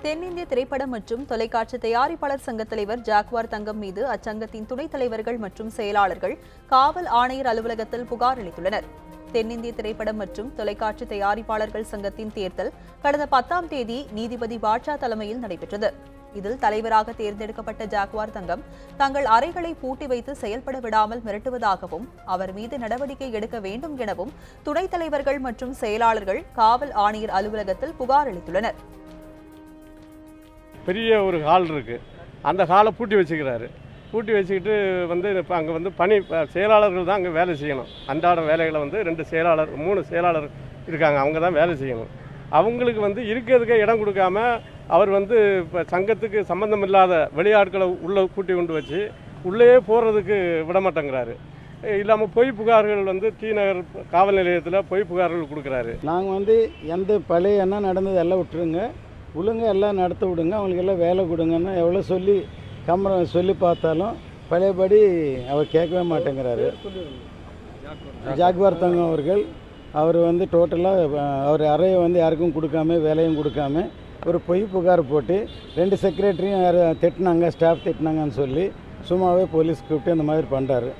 தென்னிந்திய திரைப்படம் மற்றும் தொலைக்காட்சி தயாரிப்பாளர் சங்க தலைவர் ஜாக்வார் தங்கம் மீது அச்சங்கத்தின் துணைத் தலைவர்கள் மற்றும் செயலாளர்கள் காவல் ஆணையர் அலுவலகத்தில் புகார் அளித்துள்ளனர். தென்னிந்திய திரைப்படம் மற்றும் தொலைக்காட்சி தயாரிப்பாளர்கள் சங்கத்தின் தேர்தல் கடந்த 10ஆம் தேதி நீதிபதி பாட்ஷா தலைமையில் நடைபெற்றது. இதில் தலைவராக தேர்ந்தெடுக்கப்பட்ட ஜாக்வார் தங்கம் தங்கள் அறைகளை பூட்டி வைத்து செயல்பட விடாமல் மிரட்டுவதாகவும் அவர் மீது நடவடிக்கை எடுக்க வேண்டும் எனவும் துணைத் தலைவர்கள் மற்றும் செயலாளர்கள் காவல் ஆணையர் அலுவலகத்தில் புகார் அளித்துள்ளனர். பெரிய ஒரு ஹால் இருக்குது, அந்த ஹாலை பூட்டி வச்சுக்கிறாரு. பூட்டி வச்சுக்கிட்டு இப்போ அங்கே பணி செயலாளர்கள் தான் அங்கே வேலை செய்யணும். அன்றாட வேலைகளை 2 செயலாளர் 3 செயலாளர் இருக்காங்க, அவங்க தான் வேலை செய்யணும். அவங்களுக்கு இருக்கிறதுக்கே இடம் கொடுக்காம அவர் இப்போ சங்கத்துக்கு சம்பந்தம் இல்லாத வெளியாட்களை உள்ளே கூட்டி கொண்டு வச்சு உள்ளேயே போகிறதுக்கு விட மாட்டேங்கிறாரு. இல்லாமல் பொய் புகார்கள் டி நகர் காவல் நிலையத்தில் பொய் புகார்கள் கொடுக்குறாரு. நாங்கள் எந்த பழைய என்ன நடந்தது எல்லாம் விட்டுருங்க, ஒழுங்காக எல்லாம் நடத்த விடுங்க, அவங்களுக்கு எல்லாம் வேலை கொடுங்கன்னு எவ்வளோ சொல்லி பார்த்தாலும் பழையபடி அவர் கேட்கவே மாட்டேங்கிறாரு. ஜாக்வார் தங்கம் அவர்கள் அவர் டோட்டலாக அவர் அறையை யாருக்கும் கொடுக்காம வேலையும் கொடுக்காம ஒரு பொய் புகார் போட்டு 2 செக்ரட்டரியும் யார் திட்டினாங்க, ஸ்டாஃப் திட்டினாங்கன்னு சொல்லி சும்மாவே போலீஸ் கூப்பிட்டு அந்த மாதிரி பண்ணுறாரு.